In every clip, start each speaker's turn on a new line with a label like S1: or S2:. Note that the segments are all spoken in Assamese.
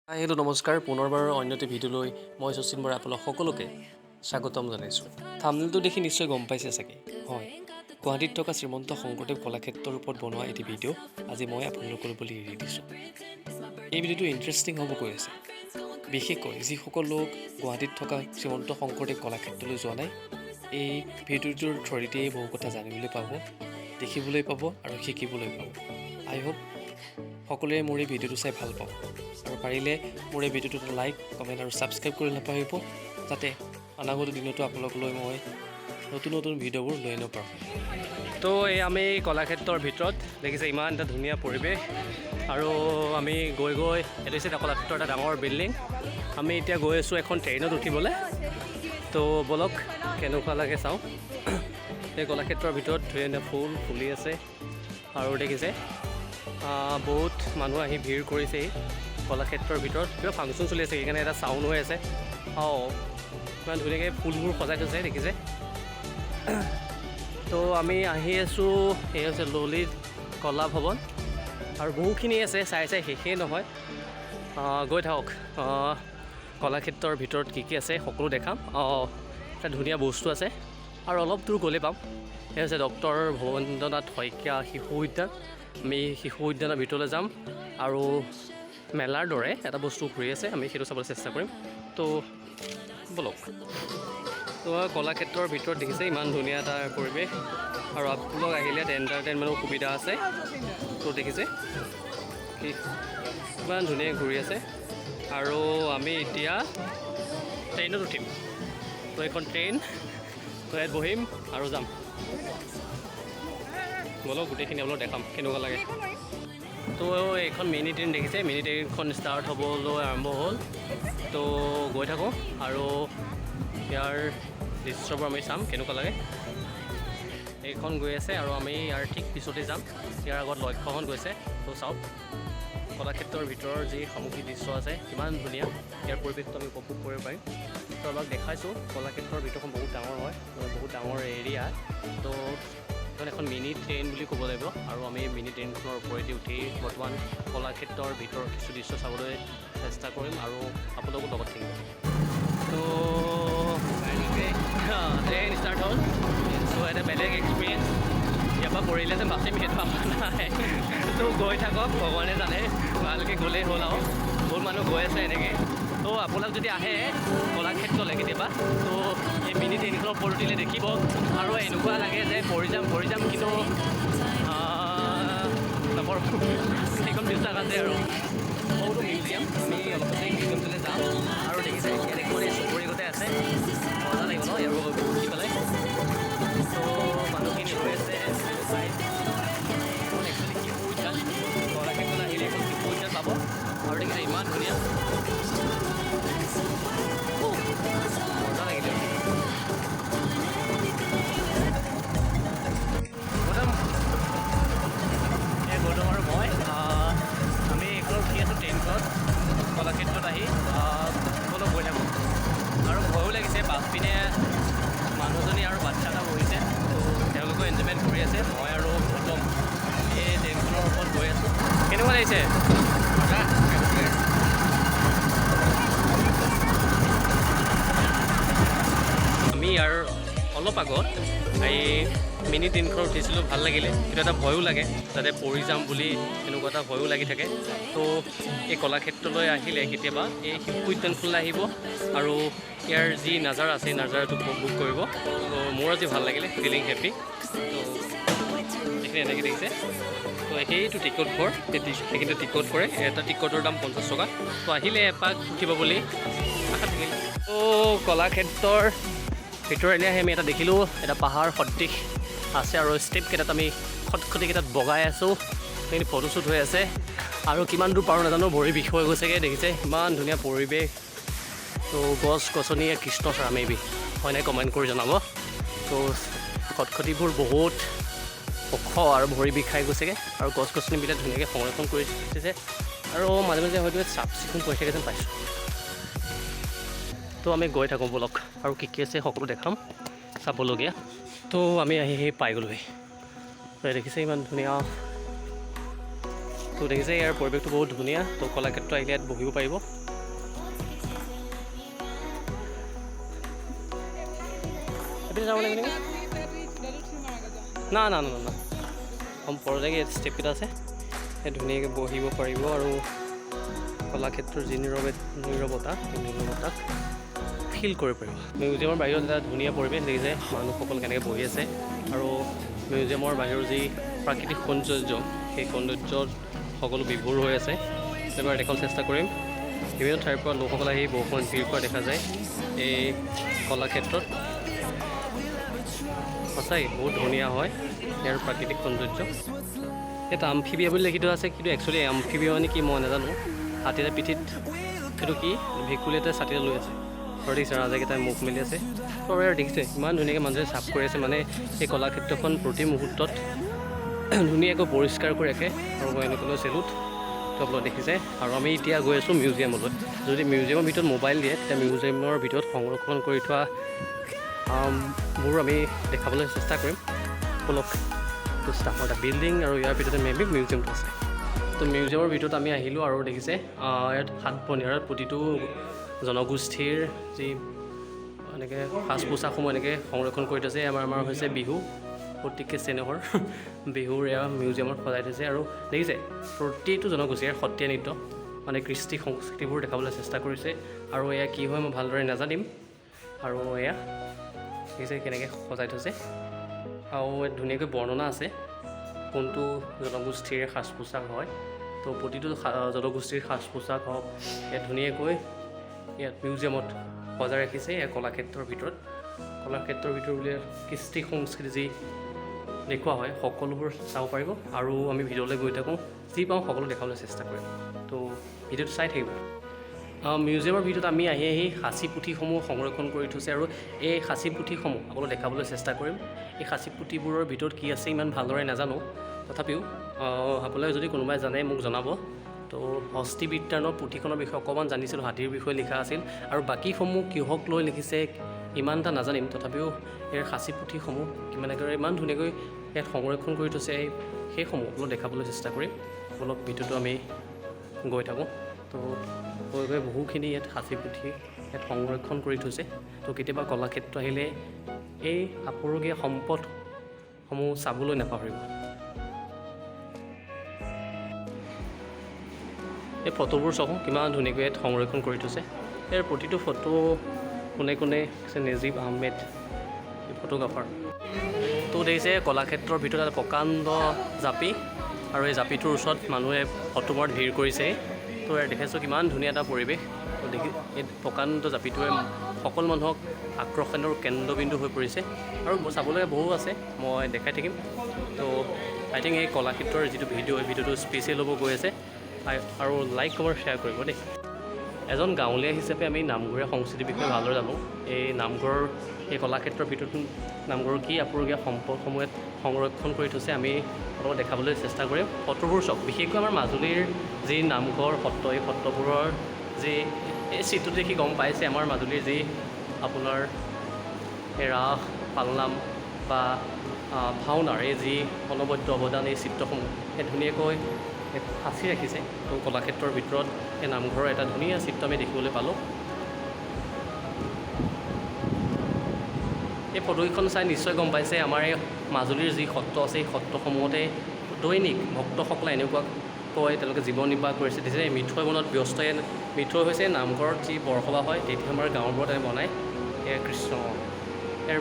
S1: হেল্ল' নমস্কাৰ পুনৰবাৰ অন্য এটা ভিডিঅ'লৈ মই শচীন বৰা আপোনালোক সকলোকে স্বাগতম জনাইছোঁ। থাম্বনেইলটো দেখি নিশ্চয় গম পাইছে চাগে। হয়, গুৱাহাটীত থকা শ্ৰীমন্ত শংকৰদেৱ কলাক্ষেত্ৰৰ ওপৰত বনোৱা এটি ভিডিঅ' আজি মই আপোনালোকৰ বুলি এৰি দিছোঁ। এই ভিডিঅ'টো ইণ্টাৰেষ্টিং হ'ব গৈ আছে, বিশেষকৈ যিসকল লোক গুৱাহাটীত থকা শ্ৰীমন্ত শংকৰদেৱ কলাক্ষেত্ৰলৈ যোৱা নাই। এই ভিডিঅ'টোৰ থ্ৰুদিয়েই বহু কথা জানিবলৈ পাব, দেখিবলৈ পাব আৰু শিকিবলৈ পাব। আই হোপ সকলোৱে মোৰ এই ভিডিঅ'টো চাই ভাল পাব আৰু পাৰিলে মোৰ এই ভিডিঅ'টোত লাইক, কমেণ্ট আৰু ছাবস্ক্ৰাইব কৰি নাপাহৰিব, যাতে অনাগত দিনতো আপোনালোকলৈ মই নতুন নতুন ভিডিঅ'বোৰ লৈ আনিব পাৰোঁ। তো এই আমি কলাক্ষেত্ৰৰ ভিতৰত দেখিছে ইমান এটা ধুনীয়া পৰিৱেশ আৰু আমি গৈ এইটো হৈছে কলাক্ষেত্ৰৰ এটা ডাঙৰ বিল্ডিং। আমি এতিয়া গৈ আছোঁ এখন ট্ৰেইনত উঠিবলৈ। তো ব'লক কেনেকুৱা লাগে চাওঁ। এই কলাক্ষেত্ৰৰ ভিতৰত ধুনীয়া ফুল ফুলি আছে আৰু দেখিছে বহুত মানুহ আহি ভিৰ কৰিছে। এই কলাক্ষেত্ৰৰ ভিতৰত কিবা ফাংচন চলি আছে, সেইকাৰণে এটা চাউণ্ড হৈ আছে। ইমান ধুনীয়াকৈ ফুলবোৰ সজাই থৈছে দেখিছে। তো আমি আহি আছোঁ, এই হৈছে ললিত কলা ভৱন আৰু বহুখিনি আছে, চাই শেষেই নহয়। গৈ থাকক, কলাক্ষেত্ৰৰ ভিতৰত কি আছে সকলো দেখাম। এটা ধুনীয়া বস্তু আছে আৰু অলপ দূৰ গ'লে পাম। সেই হৈছে ডক্টৰ ভৱেন্দ্ৰনাথ শইকীয়া শিশু উদ্যান। আমি শিশু উদ্যানৰ ভিতৰলৈ যাম আৰু মেলাৰ দৰে এটা বস্তু ঘূৰি আছে, আমি সেইটো চাবলৈ চেষ্টা কৰিম। তো ব'লক। তো কলাক্ষেত্ৰৰ ভিতৰত দেখিছে ইমান ধুনীয়া এটা পৰিৱেশ আৰু আপোনালোক আহিলে ইয়াত এণ্টাৰটেইনমেণ্টৰ সুবিধা আছে। তো দেখিছে কি ইমান ধুনীয়াকৈ ঘূৰি আছে আৰু আমি এতিয়া ট্ৰেইনত উঠিম। তো এইখন ট্ৰেইন, তো ইয়াত বহিম আৰু যাম। ব'লক গোটেইখিনি অলপ দেখাম কেনেকুৱা লাগে। তো এইখন মিনি ট্ৰেইন দেখিছে, মিনি ট্ৰেইনখন ষ্টাৰ্ট হ'বলৈ আৰম্ভ হ'ল। তো গৈ থাকোঁ আৰু ইয়াৰ দৃশ্যবোৰ আমি চাম কেনেকুৱা লাগে। এইখন গৈ আছে আৰু আমি ইয়াৰ ঠিক পিছতে যাম। ইয়াৰ আগত লক্ষ্যখন গৈছে। তো চাওক কলাক্ষেত্ৰৰ ভিতৰৰ যি সামগ্ৰিক দৃশ্য আছে কিমান ধুনীয়া, ইয়াৰ পৰিৱেশটো আমি উপভোগ কৰিব পাৰিম। তো আমাক দেখাইছোঁ কলাক্ষেত্ৰৰ ভিতৰখন বহুত ডাঙৰ হয়, বহুত ডাঙৰ এৰিয়া। তো এখন মিনি ট্ৰেইন বুলি ক'ব লাগিব আৰু আমি মিনি ট্ৰেইনখনৰ ওপৰেদি উঠি বৰ্তমান কলাক্ষেত্ৰৰ ভিতৰৰ কিছু দৃশ্য চাবলৈ চেষ্টা কৰিম আৰু আপোনালোকৰ লগত থাকিম। তো ট্ৰেইন ষ্টাৰ্ট হ'ল। ত' এটা বেলেগ এক্সপিৰিয়েঞ্চ, ইয়াৰ পৰা পৰিলে যে বাচিম সেইটো ভাবা নাই। তো গৈ থাকক, ভগৱানে জানে, ভালকৈ গ'লেই হ'ল আৰু। বহুত মানুহ গৈ আছে এনেকৈ। তো আপোনাক যদি আহে কলাক্ষেত্ৰলৈ কেতিয়াবা, তো এই মিনি ট্ৰেইনখনৰ ওপৰত উঠিলে দেখিব আৰু এনেকুৱা লাগে যে পৰি যাম, কিন্তু সেইখন বিশ্বাস আছে আৰু বহুতো মিউজিয়াম। আমি অলপতে মিউজিয়ামটোলৈ যাম আৰু দেখিছে ইয়াত এখন এই চকৰি গোটেই আছে, মজা লাগিব ন ইয়াৰ উঠি পেলাই। তো মানুহখিনি হৈ আছে একচুৱেলি শিশু উদ্যান। কলাক্ষেত্ৰলৈ আহিলে এখন শিশু উদ্যান পাব আৰু দেখিছে ইমান ধুনীয়া, মজা লাগিলে। গৌতম আৰু মই আমি এইখনত উঠি আছোঁ ট্ৰেইনখনত। কলাক্ষেত্ৰত আহি অলপ গৈ থাকোঁ আৰু ভয়ো লাগিছে। পাছপিনে মানুহজনী আৰু বাচ্ছা এটা বহিছে, তো তেওঁলোকেও এনজয়মেণ্ট কৰি আছে। মই আৰু গৌতম এই ট্ৰেইনখনৰ ওপৰত গৈ আছোঁ। কেনেকুৱা লাগিছে? আমি ইয়াৰ অলপ আগত এই মিনি ট্ৰেইনখনত উঠিছিলোঁ, ভাল লাগিলে। কিন্তু এটা ভয়ো লাগে, যাতে পৰি যাম বুলি এনেকুৱা এটা ভয়ো লাগি থাকে। তো এই কলাক্ষেত্ৰলৈ আহিলে কেতিয়াবা এই শিশু উদ্যানখনলৈ আহিব আৰু ইয়াৰ যি নাজাৰা আছে, এই নাজাৰাটো উপভোগ কৰিব। তো মোৰ আজি ভাল লাগিলে, ফিলিং হেপী। তো এইখিনি এনেকৈ দেখিছে। তো সেইটো টিকট ঘৰ, সেইখিনি টিকট কৰে। এটা টিকটৰ দাম 50 টকা। তো আহিলে এপাক উঠিব বুলি আশা থাকিল। তো কলাক্ষেত্ৰৰ ভিতৰত এনে আহি আমি এটা দেখিলোঁ, এটা পাহাৰ সদৃশ আছে আৰু ষ্টেপকেইটাত আমি খটখটিকেইটাত বগাই আছোঁ। সেইখিনি ফটোশ্বুট হৈ আছে আৰু কিমান দূৰ পাৰোঁ নাজানো, ভৰি বিষ হৈ গৈছেগৈ। দেখিছে ইমান ধুনীয়া পৰিৱেশ। তো গছ গছনিয়ে কৃষ্ণচূড়া মেবি হয় নাই, কমেণ্ট কৰি জনাব। তো খটখটিবোৰ বহুত ওখ আৰু ভৰি বিষাই গৈছেগৈ আৰু গছ গছনিবিলাক ধুনীয়াকৈ সংৰক্ষণ কৰি দিছে আৰু মাজে মাজে হয়তো চাফ চিকুণ কৰি থাকে যেন পাইছোঁ। তো আমি গৈ থাকোঁ ব'লক আৰু কি আছে সকলো দেখাম চাবলগীয়া। তো আমি আহি পাই গ'লোহি। দেখিছে ইমান ধুনীয়া তো দেখিছে ইয়াৰ পৰিৱেশটো বহুত ধুনীয়া। তো কলাক্ষেত্ৰ আহিলে ইয়াত বহিব পাৰিব। যাব লাগিব নেকি? না না না না সম্পূৰ্ণকৈ ইয়াত ষ্টেপকেইটা আছে, সেই ধুনীয়াকৈ বহিব পাৰিব আৰু কলাক্ষেত্ৰৰ যি নীৰৱতা সেই নীৰৱতাক ফিল কৰিব পাৰিব। মিউজিয়ামৰ বাহিৰত এটা ধুনীয়া পৰিৱেশ দেখিছে, মানুহসকল কেনেকৈ বহি আছে আৰু মিউজিয়ামৰ বাহিৰৰ যি প্ৰাকৃতিক সৌন্দৰ্য সেই সৌন্দৰ্যত সকলো বিভোৰ হৈ আছে। এবাৰ দেখাবলৈ চেষ্টা কৰিম। বিভিন্ন ঠাইৰ পৰা লোকসকল আহি বহুখন ভিৰ কৰা দেখা যায় এই কলাক্ষেত্ৰত। সঁচাই বহুত ধুনীয়া হয় ইয়াৰ প্ৰাকৃতিক সৌন্দৰ্য। ইয়াত আমফিবিয়া বুলি লিখি থোৱা আছে, কিন্তু একচুৱেলি আমফিবিয়া মানে কি মই নাজানো। হাতী এটা পিঠিত সেইটো কি ভেকুলী এটা ছাতি লৈ আছে আৰু দেখিছে ৰাজাকেইটাই মুখ মেলি আছে। আৰু ইয়াৰ দেখিছে ইমান ধুনীয়াকৈ মানুহে চাফ কৰি আছে, মানে এই কলাক্ষেত্ৰখন প্ৰতি মুহূৰ্তত ধুনীয়াকৈ পৰিষ্কাৰ কৰি ৰাখে আৰু মই এনেকৈ চেলুট তো আপোনালোকে দেখিছে। আৰু আমি এতিয়া গৈ আছোঁ মিউজিয়ামলৈ। যদি মিউজিয়ামৰ ভিতৰত মোবাইল দিয়ে তেতিয়া মিউজিয়ামৰ ভিতৰত সংৰক্ষণ কৰি থোৱা বোৰ আমি দেখাবলৈ চেষ্টা কৰিম। অলপ ডাঙৰ এটা বিল্ডিং আৰু ইয়াৰ ভিতৰতে মে বি মিউজিয়ামটো আছে। তো মিউজিয়ামৰ ভিতৰত আমি আহিলোঁ আৰু দেখিছে ইয়াত সাত বনিয়াৰ প্ৰতিটো জনগোষ্ঠীৰ যি এনেকৈ সাজ পোছাকসমূহ এনেকৈ সংৰক্ষণ কৰি থৈছে। আমাৰ হৈছে বিহু, প্ৰত্যেকে চেনেহৰ বিহুৰ এয়া মিউজিয়ামত সজাই থৈছে। আৰু দেখিছে প্ৰতিটো জনগোষ্ঠীৰ সত্ৰীয়া নৃত্য মানে কৃষ্টি সংস্কৃতিবোৰ দেখাবলৈ চেষ্টা কৰিছে। আৰু এয়া কি হয় মই ভালদৰে নাজানিম। আৰু এয়া দেখিছে কেনেকৈ সজাই থৈছে আৰু ইয়াত ধুনীয়াকৈ বৰ্ণনা আছে কোনটো জনগোষ্ঠীৰ সাজ পোছাক হয়। তো প্ৰতিটো জনগোষ্ঠীৰ সাজ পোছাক হওক ইয়াত ধুনীয়াকৈ ইয়াত মিউজিয়ামত সজাই ৰাখিছে। ইয়াৰ কলাক্ষেত্ৰৰ ভিতৰত বুলি কৃষ্টি সংস্কৃতি যি দেখুওৱা হয় সকলোবোৰ চাব পাৰিব। আৰু আমি ভিডিঅ'লৈ গৈ থাকোঁ, যি পাওঁ সকলো দেখাবলৈ চেষ্টা কৰিম। তো ভিডিঅ'টো চাই থাকিব। মিউজিয়ামৰ ভিতৰত আমি আহি সাঁচি পুথিসমূহ সংৰক্ষণ কৰি থৈছে আৰু এই সাঁচি পুথিসমূহ আপোনালোক দেখাবলৈ চেষ্টা কৰিম। এই সাঁচি পুথিবোৰৰ ভিতৰত কি আছে ইমান ভালদৰে নাজানো, তথাপিও আপোনালোকে যদি কোনোবাই জানে মোক জনাব। তো হস্তি বিদ্যানৰ পুথিখনৰ বিষয়ে অকণমান জানিছিলোঁ, হাতীৰ বিষয়ে লিখা আছিল। আৰু বাকীসমূহ কিহক লৈ লিখিছে ইমান এটা নাজানিম, তথাপিও ইয়াৰ সাঁচি পুথিসমূহ কিমানকৈ ইমান ধুনীয়াকৈ ইয়াত সংৰক্ষণ কৰি থৈছে সেইসমূহ অলপ দেখাবলৈ চেষ্টা কৰিম। অলপ ভিডিঅ'টো আমি গৈ থাকোঁ। তো গৈ বহুখিনি ইয়াত সাঁচি পুথি ইয়াত সংৰক্ষণ কৰি থৈছে। তো কেতিয়াবা কলাক্ষেত্ৰ আহিলে এই আপুৰুগীয়া সম্পদসমূহ চাবলৈ নাপাহৰিব। এই ফটোবোৰ চাওঁ কিমান ধুনীয়াকৈ ইয়াত সংৰক্ষণ কৰি থৈছে। ইয়াৰ প্ৰতিটো ফটো কোনে কোনে নেজিব আহমেদ এই ফটোগ্ৰাফাৰ। তো দেখিছে কলাক্ষেত্ৰৰ ভিতৰত এটা প্ৰকাণ্ড জাপি আৰু এই জাপিটোৰ ওচৰত মানুহে ফটো মৰাত ভিৰ কৰিছে। তো ইয়াৰ দেখিছোঁ কিমান ধুনীয়া এটা পৰিৱেশ। তো দেখি এই প্ৰকাণ্ড জাপিটোৱে সকলো মানুহক আকৰ্ষণৰ কেন্দ্ৰবিন্দু হৈ পৰিছে। আৰু চাবলৈ বহু আছে, মই দেখাই থাকিম। তো আই থিংক এই কলাক্ষেত্ৰৰ যিটো ভিডিঅ' এই ভিডিঅ'টো স্পেচিয়েল হ'ব গৈ আছে। আৰু লাইক কমেণ্ট শ্বেয়াৰ কৰিব দেই। এজন গাঁৱলীয়া হিচাপে আমি নামঘৰীয়া সংস্কৃতিৰ বিষয়ে ভালদৰে জানো। এই নামঘৰৰ এই কলাক্ষেত্ৰৰ ভিতৰত নামঘৰৰ কি আপুৰুগীয়া সম্পদসমূহ সংৰক্ষণ কৰি থৈছে আমি অলপ দেখাবলৈ চেষ্টা কৰিম। ফটোবোৰ চাওক, বিশেষকৈ আমাৰ মাজুলীৰ যি নামঘৰ সত্ৰ, এই সত্ৰবোৰৰ যি এই চিত্ৰটো দেখি গম পাইছে আমাৰ মাজুলীৰ যি আপোনাৰ এই ৰাস পালনাম বা ভাওনাৰ এই যি অনবদ্য অৱদান, এই চিত্ৰসমূহ এই ধুনীয়াকৈ সাঁচি ৰাখিছে। তো কলাক্ষেত্ৰৰ ভিতৰত এই নামঘৰৰ এটা ধুনীয়া চিত্ৰ আমি দেখিবলৈ পালোঁ। এই ফটোকেইখন চাই নিশ্চয় গম পাইছে আমাৰ এই মাজুলীৰ যি সত্ৰ আছে এই সত্ৰসমূহতে দৈনিক ভক্তসকলে এনেকুৱাকৈ তেওঁলোকে জীৱন নিৰ্বাহ কৰিছে। তেতিয়া মিঠৈ বনোৱাত ব্যস্ত। মিঠৈ হৈছে নামঘৰত যি বৰসভা হয় তেতিয়া আমাৰ গাঁওবোৰত বনায় এই কৃষ্ণ। ইয়াৰ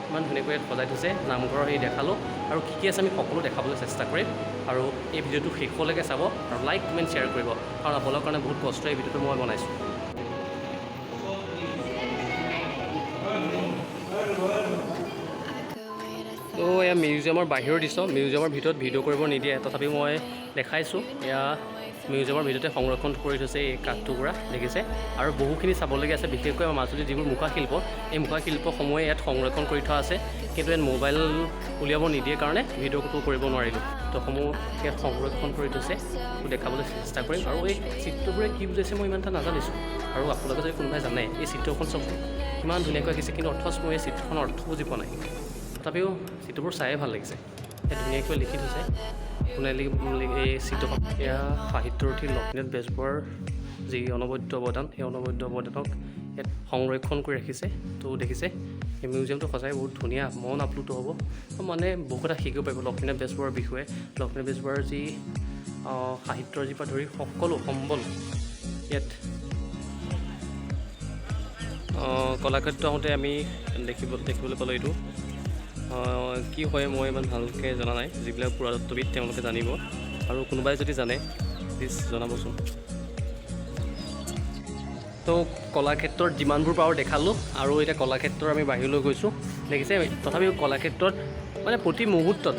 S1: ইমান ধুনীয়াকৈ সজাই থৈছে নামঘৰৰ সেই দেখালোঁ। আৰু কি আছে আমি সকলো দেখাবলৈ চেষ্টা কৰিম। আৰু এই ভিডিঅ'টো শেষলৈকে চাব আৰু লাইক কমেণ্ট শ্বেয়াৰ কৰিব, কাৰণ আপোনালোকৰ কাৰণে বহুত কষ্ট এই ভিডিঅ'টো মই বনাইছোঁ। তো এয়া মিউজিয়ামৰ বাহিৰৰ দৃশ্য। মিউজিয়ামৰ ভিতৰত ভিডিঅ' কৰিব নিদিয়ে, তথাপিও মই দেখাইছোঁ। এয়া মিউজিয়ামৰ ভিতৰতে সংৰক্ষণ কৰি থৈছে এই কাঠটুকুৰা দেখিছে। আৰু বহুখিনি চাবলগীয়া আছে, বিশেষকৈ আমাৰ মাজুলীৰ যিবোৰ মুখাশিল্প, এই মুখাশিল্পসমূহে ইয়াত সংৰক্ষণ কৰি থোৱা আছে। কিন্তু ইয়াত মোবাইল উলিয়াব নিদিয়ে কাৰণে ভিডিঅ'টো কৰিব নোৱাৰিলোঁ। তো সমূহ ইয়াত সংৰক্ষণ কৰি থৈছে, দেখাবলৈ চেষ্টা কৰিম। আৰু এই চিত্ৰবোৰে কি বুজাইছে মই ইমান এটা নাজানিছোঁ। আৰু আপোনালোকে যদি কোনোবাই জানে এই চিত্ৰখন চব ইমান ধুনীয়াকৈ আঁকিছে, কিন্তু অৰ্থচ মই এই চিত্ৰখনৰ অৰ্থ বুজি পোৱা নাই। তথাপিও চিত্ৰবোৰ চায়ে ভাল লাগিছে। এই ধুনীয়াকৈ লিখি থৈছে সোণালী এই চিত্ৰখন এয়া সাহিত্যৰথী লক্ষ্মীনাথ বেজবৰুৱাৰ যি অনবদ্য অৱদান, সেই অনবদ্য অৱদানক ইয়াত সংৰক্ষণ কৰি ৰাখিছে। তো দেখিছে এই মিউজিয়ামটো সঁচাই বহুত ধুনীয়া, মন আপ্লুত হ'ব। মানে বহুত কথা শিকিব পাৰিব লক্ষ্মীনাথ বেজবৰুৱাৰ বিষয়ে। লক্ষ্মীনাথ বেজবৰুৱাৰ যি সাহিত্যৰ পৰা ধৰি সকলো সম্বল ইয়াত কলাক্ষেত্ৰ আহোঁতে আমি দেখিবলৈ পালোঁ। এইটো কি হয় মই ইমান ভালকৈ জনা নাই, যিবিলাক পুৰাতত্ত্ববিদ তেওঁলোকে জানিব, আৰু কোনোবাই যদি জানে প্লিজ জনাবচোন। তো কলাক্ষেত্ৰত যিমানবোৰ পাৰোঁ দেখালোঁ, আৰু এতিয়া কলাক্ষেত্ৰৰ আমি বাহিৰলৈ গৈছোঁ। দেখিছে তথাপিও কলাক্ষেত্ৰত মানে প্ৰতি মুহূৰ্তত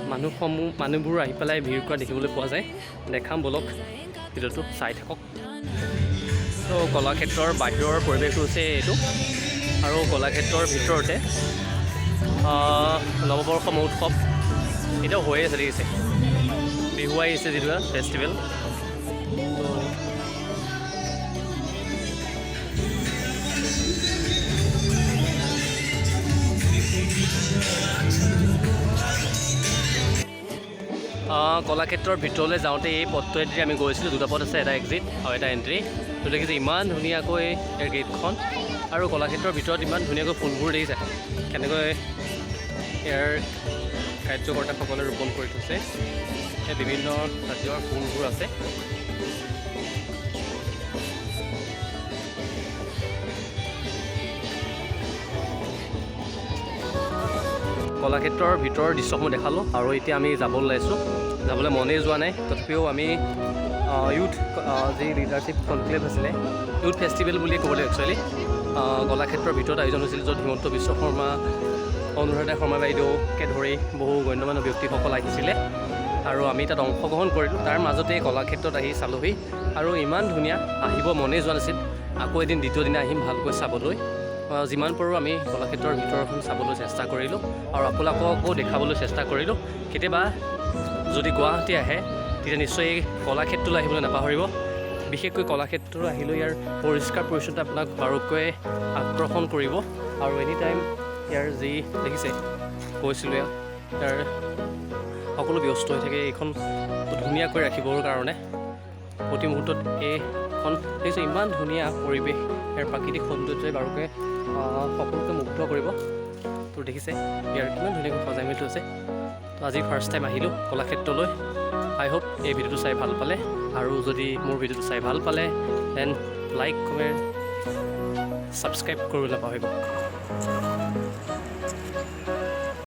S1: মানুহবোৰ আহি পেলাই ভিৰ কৰা দেখিবলৈ পোৱা যায়। দেখাম বলক, ভিডিঅ'টো চাই থাকক। তো কলাক্ষেত্ৰৰ বাহিৰৰ পৰিৱেশটো হৈছে এইটো, আৰু কলাক্ষেত্ৰৰ ভিতৰতে নৱবৰ্ষ মহোৎসৱ এতিয়াও হৈয়ে আছে। দেখিছে বিহু আহিছে, যিটো ফেষ্টিভেল। কলাক্ষেত্ৰৰ ভিতৰলৈ যাওঁতে এই পথটোৱেদি আমি গৈছিলোঁ। দুটা পথ আছে, এটা এক্সিট আৰু এটা এণ্ট্ৰি। তো দেখিছে ইমান ধুনীয়াকৈ ইয়াৰ গেটখন, আৰু কলাক্ষেত্ৰৰ ভিতৰত ইমান ধুনীয়াকৈ ফুলবোৰ দেখিছে কেনেকৈ ইয়াৰ কাৰ্যকৰ্তাসকলে ৰোপণ কৰি থৈছে। ইয়াত বিভিন্ন জাতীয় ফুলবোৰ আছে। কলাক্ষেত্ৰৰ ভিতৰৰ দৃশ্যসমূহ দেখালোঁ, আৰু এতিয়া আমি যাবলৈ ওলাইছোঁ। যাবলৈ মনেই যোৱা নাই, তথাপিও আমি ইউথ যি লিডাৰশ্বিপ কনক্লেভ আছিলে, ইউথ ফেষ্টিভেল বুলিয়ে ক'বলৈ একচুৱেলি কলাক্ষেত্ৰৰ ভিতৰত আয়োজন হৈছিল, য'ত হিমন্ত বিশ্ব শৰ্মা, অনুৰাধা শৰ্মা বাইদেউকে ধৰি বহু গণ্যমান্য ব্যক্তিসকল আহিছিলে, আৰু আমি তাত অংশগ্ৰহণ কৰিলোঁ। তাৰ মাজতে কলাক্ষেত্ৰত আহি চালোঁহি, আৰু ইমান ধুনীয়া, আহিব মনেই যোৱা নাছিল। আকৌ এদিন দ্বিতীয় দিনা আহিম ভালকৈ চাবলৈ। যিমান পাৰোঁ আমি কলাক্ষেত্ৰৰ ভিতৰখন চাবলৈ চেষ্টা কৰিলোঁ, আৰু আপোনালোককো দেখাবলৈ চেষ্টা কৰিলোঁ। কেতিয়াবা যদি গুৱাহাটী আহে তেতিয়া নিশ্চয় এই কলাক্ষেত্ৰলৈ আহিবলৈ নাপাহৰিব। বিশেষকৈ কলাক্ষেত্ৰলৈ আহিলেও ইয়াৰ পৰিষ্কাৰ পৰিচ্ছন্নতা আপোনাক বাৰুকৈ আকৰ্ষণ কৰিব। আৰু এনি টাইম ইয়াৰ যি দেখিছে কৈছিলোঁ, ইয়াৰ সকলো ব্যস্ত হৈ থাকে এইখন ধুনীয়াকৈ ৰাখিবৰ কাৰণে। প্ৰতি মুহূৰ্তত এইখন দেখিছে ইমান ধুনীয়া পৰিৱেশ, ইয়াৰ প্ৰাকৃতিক সৌন্দৰ্যই বাৰুকৈ সকলোকে মুগ্ধ কৰিব। তো দেখিছে ইয়াৰ কিমান ধুনীয়াকৈ সজাই মেলি থৈছে। তো আজি ফাৰ্ষ্ট টাইম আহিলোঁ কলাক্ষেত্ৰলৈ। আই হোপ এই ভিডিঅ'টো চাই ভাল পালে, আৰু যদি মোৰ ভিডিঅ'টো চাই ভাল পালে দেন লাইক, কমেণ্ট, ছাবস্ক্ৰাইব কৰিবলৈ নাপাহৰিব।